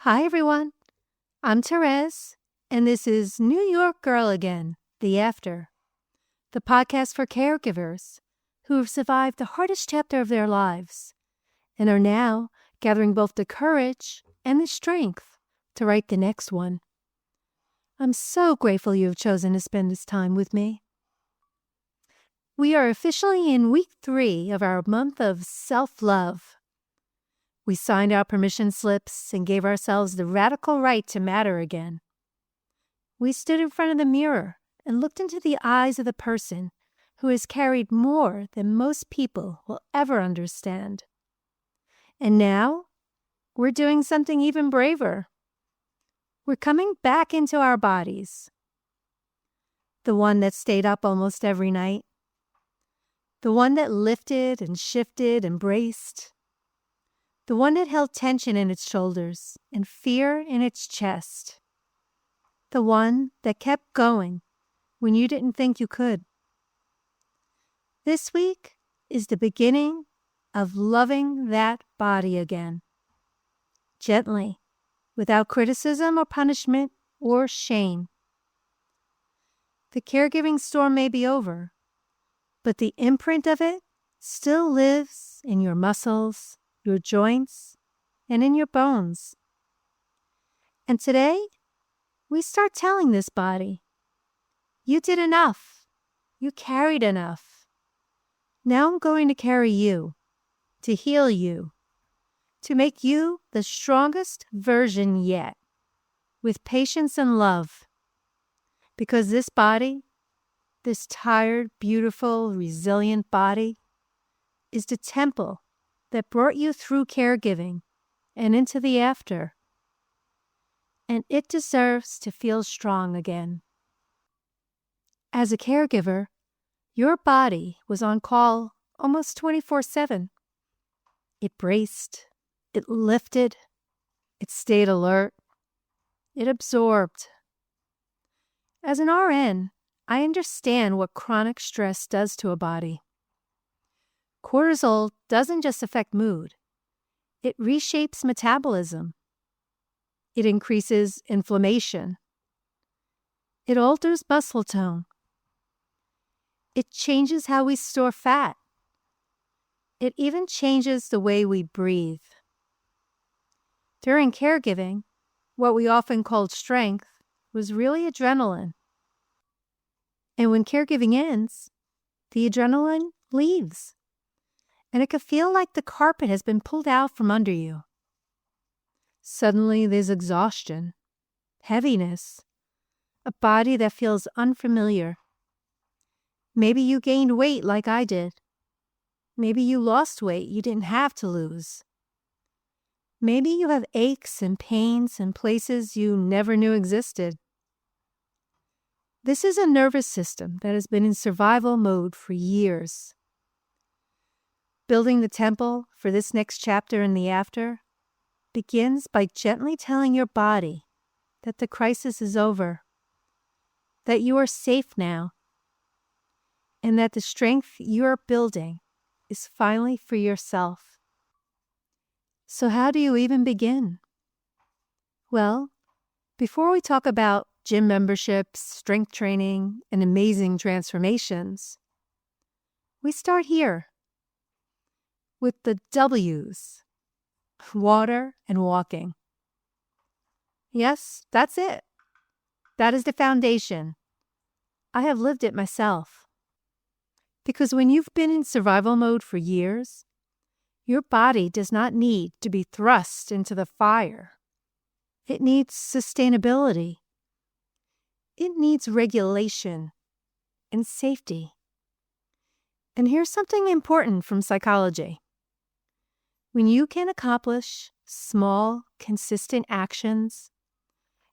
Hi, everyone. I'm Therese, and this is New York Girl Again, The After, the podcast for caregivers who have survived the hardest chapter of their lives and are now gathering both the courage and the strength to write the next one. I'm so grateful you have chosen to spend this time with me. We are officially in week 3 of our month of self-love. We signed our permission slips and gave ourselves the radical right to matter again. We stood in front of the mirror and looked into the eyes of the person who has carried more than most people will ever understand. And now, we're doing something even braver. We're coming back into our bodies. The one that stayed up almost every night. The one that lifted and shifted and braced. The one that held tension in its shoulders and fear in its chest. The one that kept going when you didn't think you could. This week is the beginning of loving that body again. Gently, without criticism or punishment or shame. The caregiving storm may be over, but the imprint of it still lives in your muscles, your joints, and in your bones. And today, we start telling this body, you did enough. You carried enough. Now I'm going to carry you, to heal you, to make you the strongest version yet, with patience and love. Because this body, this tired, beautiful, resilient body, is the temple that brought you through caregiving and into the after. And it deserves to feel strong again. As a caregiver, your body was on call almost 24/7. It braced, it lifted, it stayed alert, it absorbed. As an RN, I understand what chronic stress does to a body. Cortisol doesn't just affect mood. It reshapes metabolism. It increases inflammation. It alters muscle tone. It changes how we store fat. It even changes the way we breathe. During caregiving, what we often called strength was really adrenaline. And when caregiving ends, the adrenaline leaves. And it can feel like the carpet has been pulled out from under you. Suddenly there's exhaustion, heaviness, a body that feels unfamiliar. Maybe you gained weight like I did. Maybe you lost weight you didn't have to lose. Maybe you have aches and pains in places you never knew existed. This is a nervous system that has been in survival mode for years. Building the temple for this next chapter in the after begins by gently telling your body that the crisis is over, that you are safe now, and that the strength you are building is finally for yourself. So how do you even begin? Well, before we talk about gym memberships, strength training, and amazing transformations, we start here with the W's, water and walking. Yes, that's it. That is the foundation. I have lived it myself. Because when you've been in survival mode for years, your body does not need to be thrust into the fire. It needs sustainability. It needs regulation and safety. And here's something important from psychology. When you can accomplish small, consistent actions,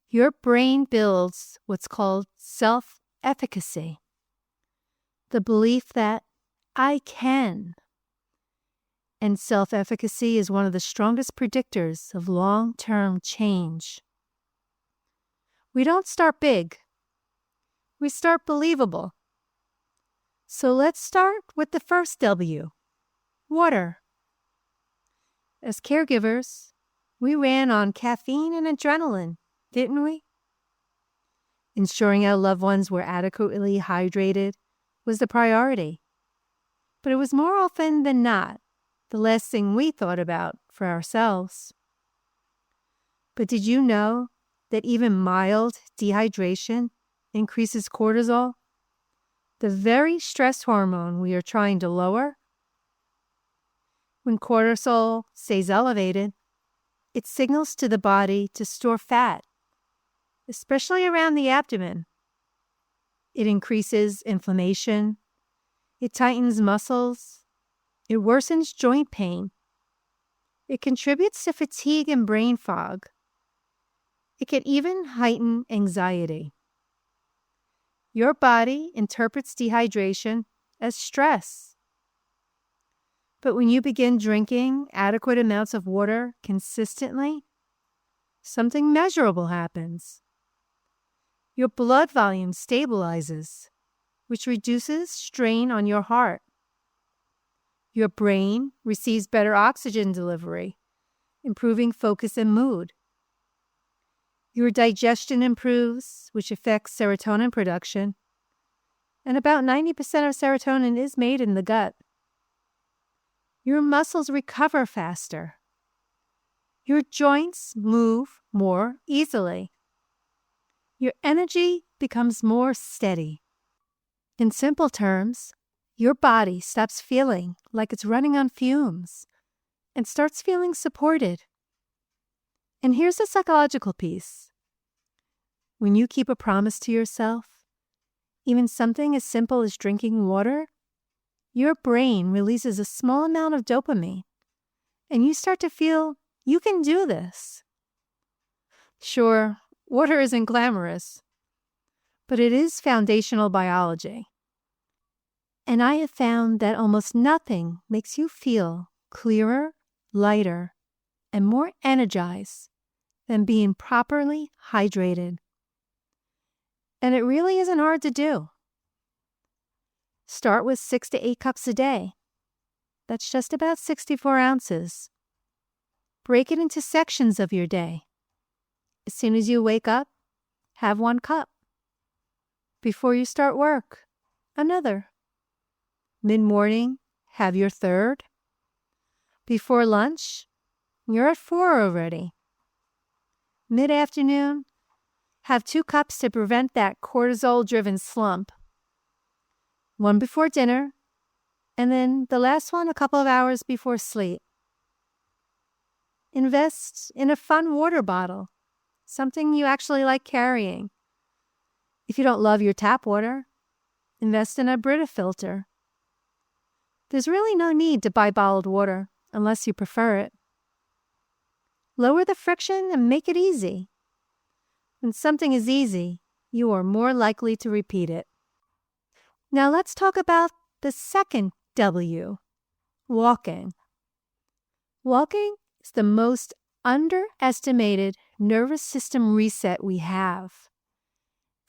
your brain builds what's called self-efficacy. The belief that I can. And self-efficacy is one of the strongest predictors of long-term change. We don't start big. We start believable. So let's start with the first W, water. As caregivers, We ran on caffeine and adrenaline, didn't we? Ensuring our loved ones were adequately hydrated was the priority. But it was more often than not the last thing we thought about for ourselves. But did you know that even mild dehydration increases cortisol, the very stress hormone we are trying to lower? When cortisol stays elevated, it signals to the body to store fat, especially around the abdomen. It increases inflammation, it tightens muscles, it worsens joint pain, it contributes to fatigue and brain fog. It can even heighten anxiety. Your body interprets dehydration as stress. But when you begin drinking adequate amounts of water consistently, something measurable happens. Your blood volume stabilizes, which reduces strain on your heart. Your brain receives better oxygen delivery, improving focus and mood. Your digestion improves, which affects serotonin production, and about 90% of serotonin is made in the gut. Your muscles recover faster. Your joints move more easily. Your energy becomes more steady. In simple terms, your body stops feeling like it's running on fumes and starts feeling supported. And here's the psychological piece. When you keep a promise to yourself, even something as simple as drinking water, your brain releases a small amount of dopamine, and you start to feel you can do this. Sure, water isn't glamorous, but it is foundational biology. And I have found that almost nothing makes you feel clearer, lighter, and more energized than being properly hydrated. And it really isn't hard to do. Start with 6 to 8 cups a day. That's just about 64 ounces. Break it into sections of your day. As soon as you wake up, have 1 cup. Before you start work, another. Mid-morning, have your third. Before lunch, you're at 4 already. Mid-afternoon, have 2 cups to prevent that cortisol-driven slump. 1 before dinner, and then the last one a couple of hours before sleep. Invest in a fun water bottle, something you actually like carrying. If you don't love your tap water, invest in a Brita filter. There's really no need to buy bottled water unless you prefer it. Lower the friction and make it easy. When something is easy, you are more likely to repeat it. Now let's talk about the second W, walking. Walking is the most underestimated nervous system reset we have.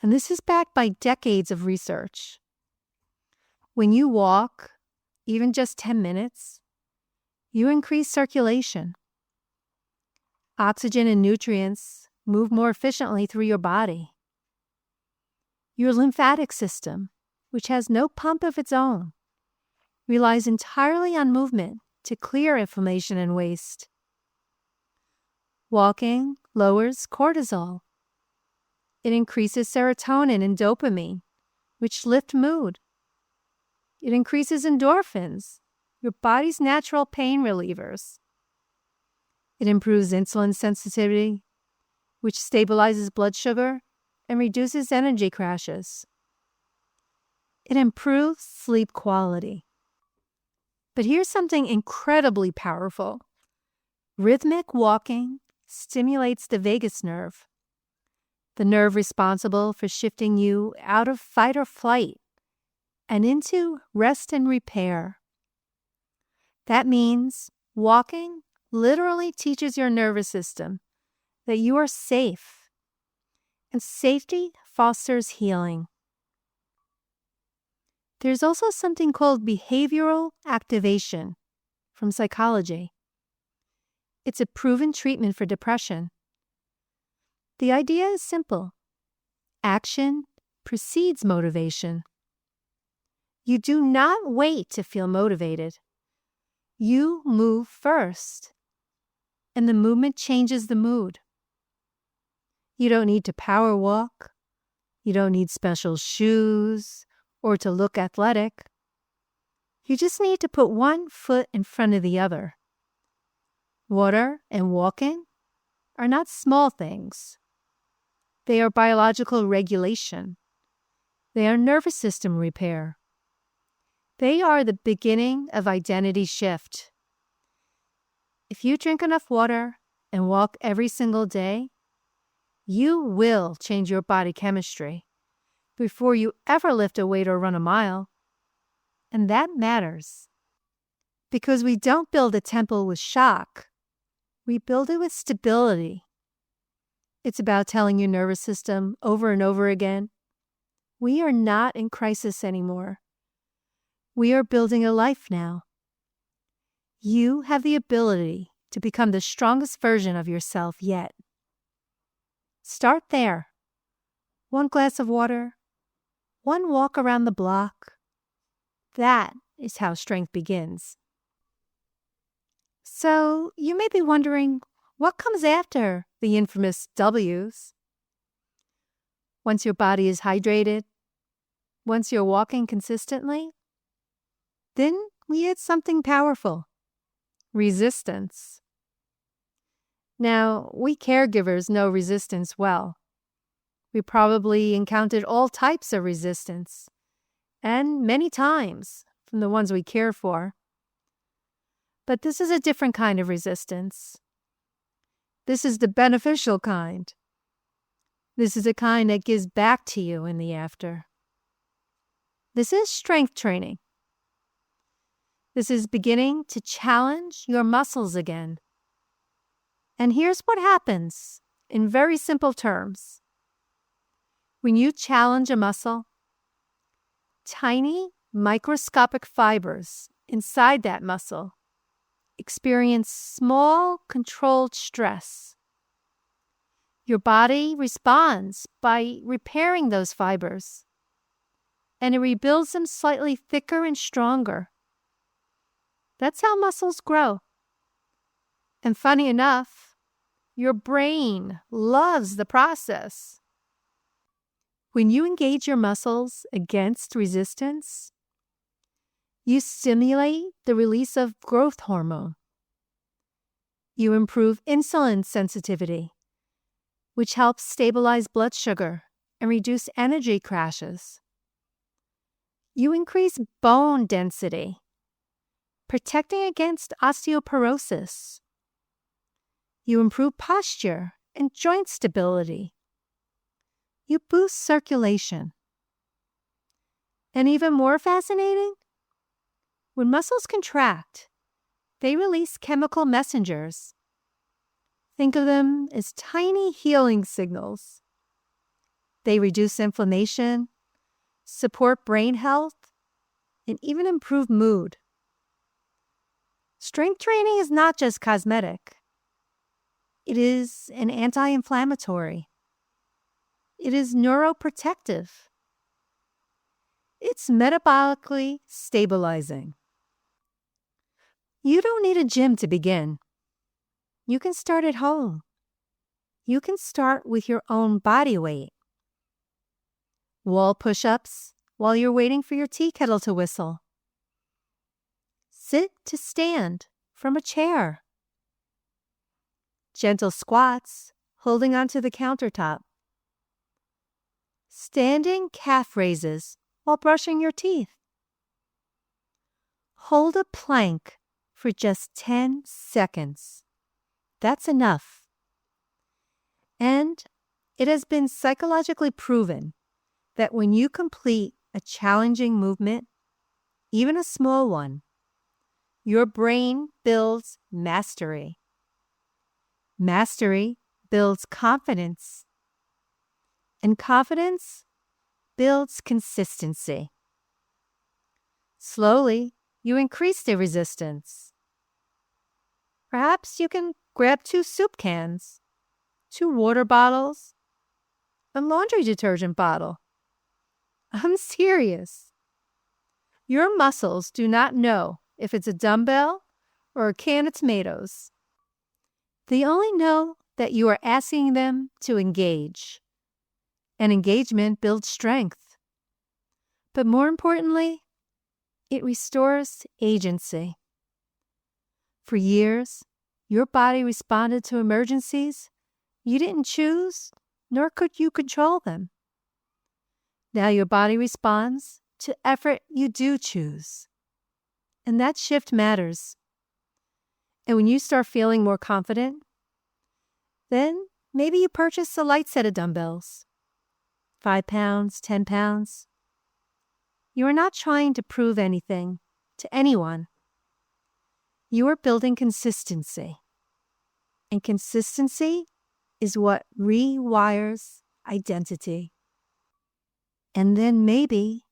And this is backed by decades of research. When you walk, even just 10 minutes, you increase circulation. Oxygen and nutrients move more efficiently through your body. Your lymphatic system, which has no pump of its own, relies entirely on movement to clear inflammation and waste. Walking lowers cortisol. It increases serotonin and dopamine, which lift mood. It increases endorphins, your body's natural pain relievers. It improves insulin sensitivity, which stabilizes blood sugar and reduces energy crashes. It improves sleep quality. But here's something incredibly powerful. Rhythmic walking stimulates the vagus nerve, the nerve responsible for shifting you out of fight or flight and into rest and repair. That means walking literally teaches your nervous system that you are safe, and safety fosters healing. There's also something called behavioral activation from psychology. It's a proven treatment for depression. The idea is simple. Action precedes motivation. You do not wait to feel motivated. You move first, and the movement changes the mood. You don't need to power walk. You don't need special shoes or to look athletic. You just need to put one foot in front of the other. Water and walking are not small things. They are biological regulation. They are nervous system repair. They are the beginning of identity shift. If you drink enough water and walk every single day, you will change your body chemistry before you ever lift a weight or run a mile. And that matters. Because we don't build a temple with shock. We build it with stability. It's about telling your nervous system over and over again, we are not in crisis anymore. We are building a life now. You have the ability to become the strongest version of yourself yet. Start there. One glass of water, one walk around the block. That is how strength begins. So you may be wondering, what comes after the infamous W's? Once your body is hydrated, once you're walking consistently, then we add something powerful. Resistance. Now, we caregivers know resistance well. We probably encountered all types of resistance, and many times from the ones we care for. But this is a different kind of resistance. This is the beneficial kind. This is a kind that gives back to you in the after. This is strength training. This is beginning to challenge your muscles again. And here's what happens in very simple terms. When you challenge a muscle, tiny microscopic fibers inside that muscle experience small controlled stress. Your body responds by repairing those fibers, and it rebuilds them slightly thicker and stronger. That's how muscles grow. And funny enough, your brain loves the process. When you engage your muscles against resistance, you stimulate the release of growth hormone. You improve insulin sensitivity, which helps stabilize blood sugar and reduce energy crashes. You increase bone density, protecting against osteoporosis. You improve posture and joint stability. You boost circulation. And even more fascinating, when muscles contract, they release chemical messengers. Think of them as tiny healing signals. They reduce inflammation, support brain health, and even improve mood. Strength training is not just cosmetic. It is an anti-inflammatory. It is neuroprotective. It's metabolically stabilizing. You don't need a gym to begin. You can start at home. You can start with your own body weight. Wall push-ups while you're waiting for your tea kettle to whistle. Sit to stand from a chair. Gentle squats holding onto the countertop. Standing calf raises while brushing your teeth. Hold a plank for just 10 seconds. That's enough. And it has been psychologically proven that when you complete a challenging movement, even a small one, your brain builds mastery. Mastery builds confidence. And confidence builds consistency. Slowly, you increase the resistance. Perhaps you can grab 2 soup cans, 2 water bottles, a laundry detergent bottle. I'm serious. Your muscles do not know if it's a dumbbell or a can of tomatoes. They only know that you are asking them to engage. And engagement builds strength. But more importantly, it restores agency. For years, your body responded to emergencies you didn't choose, nor could you control them. Now your body responds to effort you do choose. And that shift matters. And when you start feeling more confident, then maybe you purchase a light set of dumbbells. 5 pounds, 10 pounds. You are not trying to prove anything to anyone. You are building consistency. And consistency is what rewires identity. And then maybe,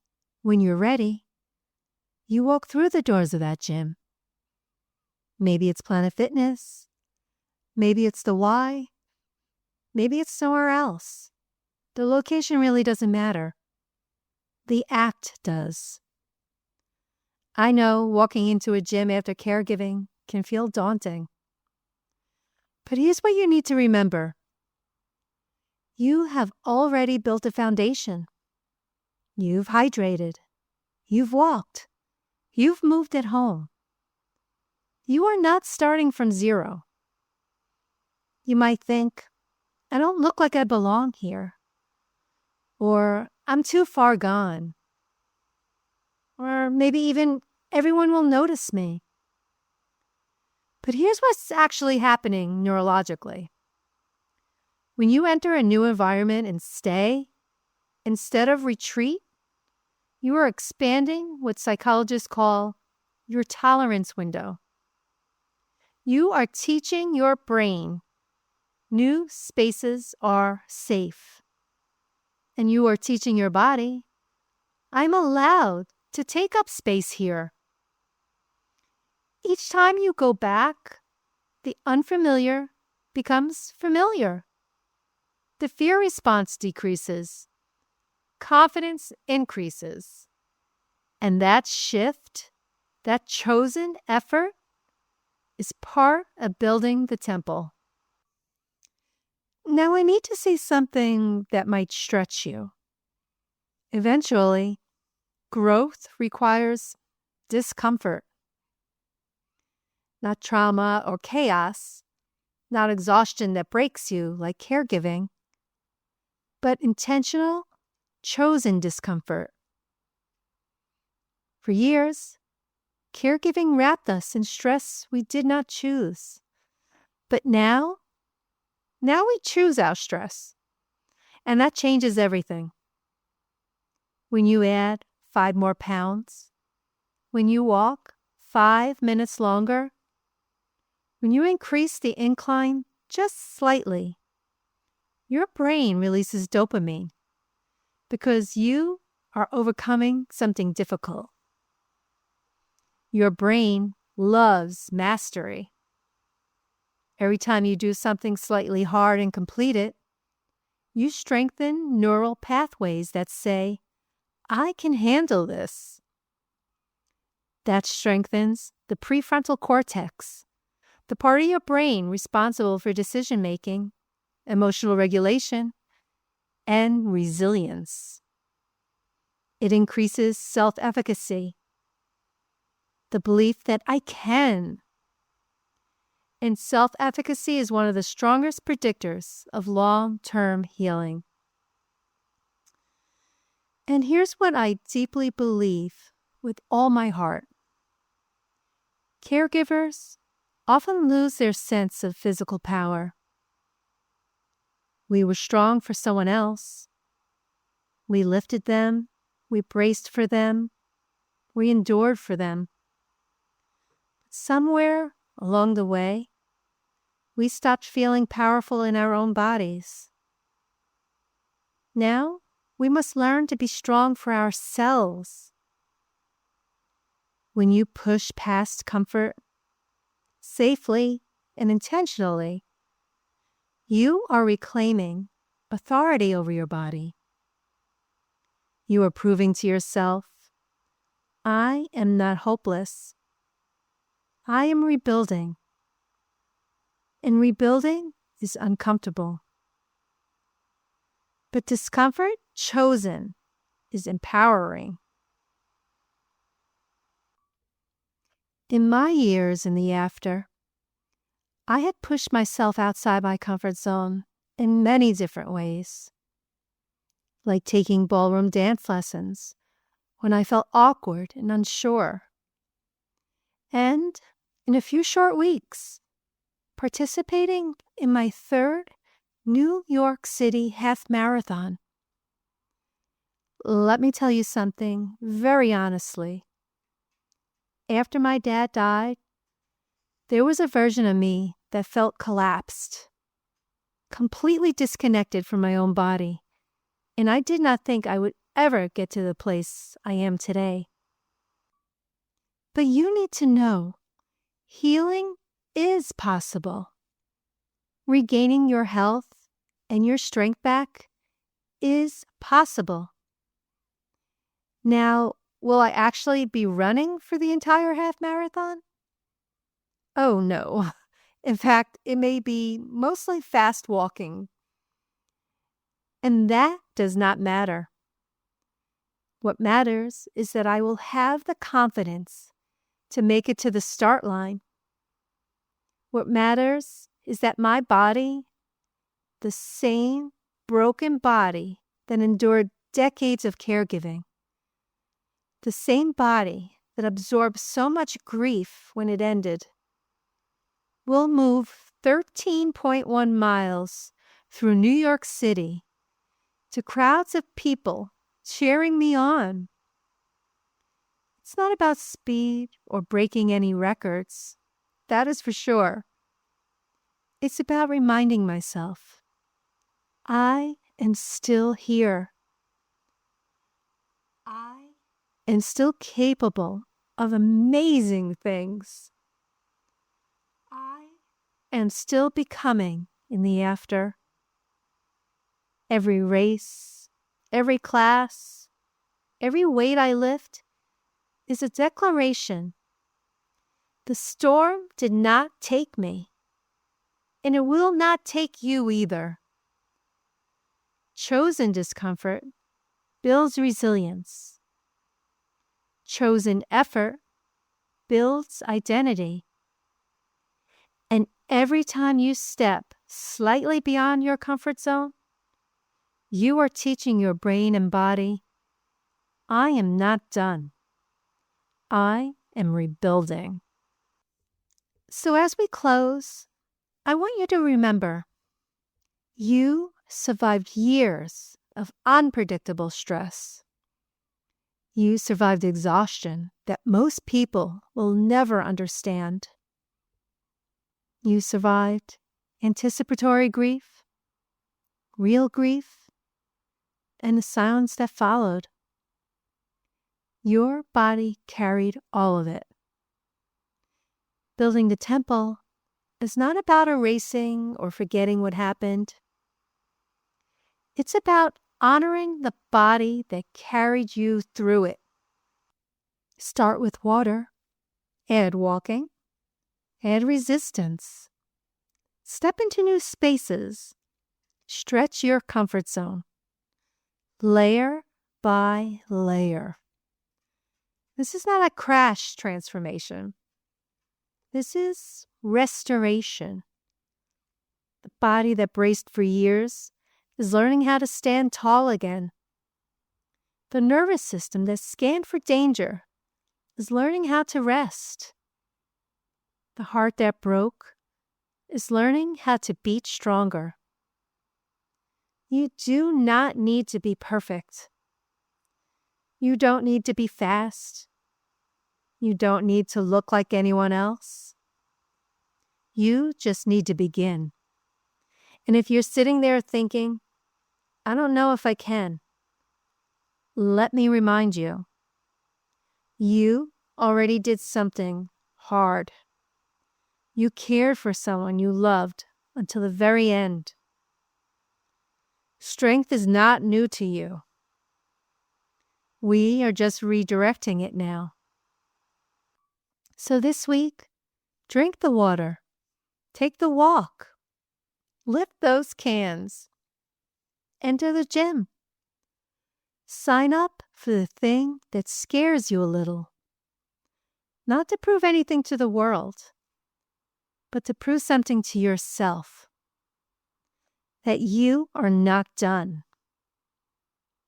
when you're ready, you walk through the doors of that gym. Maybe it's Planet Fitness. Maybe it's the Y. Maybe it's somewhere else. The location really doesn't matter. The act does. I know walking into a gym after caregiving can feel daunting. But here's what you need to remember. You have already built a foundation. You've hydrated. You've walked. You've moved at home. You are not starting from zero. You might think, I don't look like I belong here. Or I'm too far gone. Or maybe even everyone will notice me. But here's what's actually happening neurologically. When you enter a new environment and stay, instead of retreat, you are expanding what psychologists call your tolerance window. You are teaching your brain new spaces are safe. And you are teaching your body, I'm allowed to take up space here. Each time you go back, the unfamiliar becomes familiar. The fear response decreases. Confidence increases. And that shift, that chosen effort, is part of building the temple. Now I need to say something that might stretch you. Eventually, growth requires discomfort. Not trauma or chaos, not exhaustion that breaks you like caregiving, but intentional, chosen discomfort. For years, caregiving wrapped us in stress we did not choose. But now we choose our stress. And that changes everything. When you add 5 more pounds, when you walk 5 minutes longer, when you increase the incline just slightly, your brain releases dopamine because you are overcoming something difficult. Your brain loves mastery. Every time you do something slightly hard and complete it, you strengthen neural pathways that say, I can handle this. That strengthens the prefrontal cortex, the part of your brain responsible for decision-making, emotional regulation, and resilience. It increases self-efficacy, the belief that I can. And self-efficacy is one of the strongest predictors of long-term healing. And here's what I deeply believe with all my heart. Caregivers often lose their sense of physical power. We were strong for someone else. We lifted them. We braced for them. We endured for them. Somewhere along the way, we stopped feeling powerful in our own bodies. Now, we must learn to be strong for ourselves. When you push past comfort, safely and intentionally, you are reclaiming authority over your body. You are proving to yourself, I am not hopeless. I am rebuilding. And rebuilding is uncomfortable. But discomfort chosen is empowering. In my years in the after, I had pushed myself outside my comfort zone in many different ways, like taking ballroom dance lessons when I felt awkward and unsure, and in a few short weeks, participating in my third New York City half marathon. Let me tell you something very honestly. After my dad died, there was a version of me that felt collapsed, completely disconnected from my own body, and I did not think I would ever get to the place I am today. But you need to know, healing is possible. Regaining your health and your strength back is possible. Now, will I actually be running for the entire half marathon? Oh, no. In fact, it may be mostly fast walking. And that does not matter. What matters is that I will have the confidence to make it to the start line. What matters is that my body, the same broken body that endured decades of caregiving, the same body that absorbed so much grief when it ended, will move 13.1 miles through New York City to crowds of people cheering me on. It's not about speed or breaking any records, that is for sure. It's about reminding myself, I am still here. I am still capable of amazing things. I am still becoming in the after. Every race, every class, every weight I lift is a declaration. The storm did not take me, and it will not take you either. Chosen discomfort builds resilience. Chosen effort builds identity. And every time you step slightly beyond your comfort zone, you are teaching your brain and body, I am not done. I am rebuilding. So as we close, I want you to remember, you survived years of unpredictable stress. You survived exhaustion that most people will never understand. You survived anticipatory grief, real grief, and the silence that followed. Your body carried all of it. Building the temple is not about erasing or forgetting what happened. It's about honoring the body that carried you through it. Start with water, add walking, add resistance. Step into new spaces. Stretch your comfort zone. Layer by layer. This is not a crash transformation. This is restoration. The body that braced for years is learning how to stand tall again. The nervous system that scanned for danger is learning how to rest. The heart that broke is learning how to beat stronger. You do not need to be perfect. You don't need to be fast. You don't need to look like anyone else. You just need to begin. And if you're sitting there thinking, I don't know if I can, let me remind you, you already did something hard. You cared for someone you loved until the very end. Strength is not new to you. We are just redirecting it now. So this week, drink the water, take the walk, lift those cans, enter the gym. Sign up for the thing that scares you a little. Not to prove anything to the world, but to prove something to yourself. That you are not done.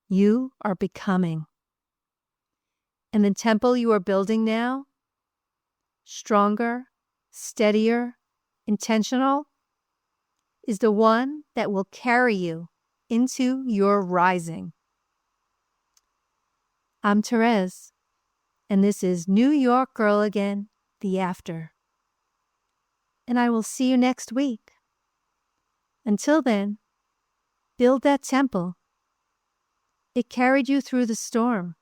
You are becoming. And the temple you are building now, stronger, steadier, intentional, is the one that will carry you into your rising. I'm Therese, and this is New York Girl Again, the After. And I will see you next week. Until then, build that temple. It carried you through the storm.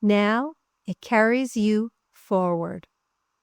Now it carries you forward.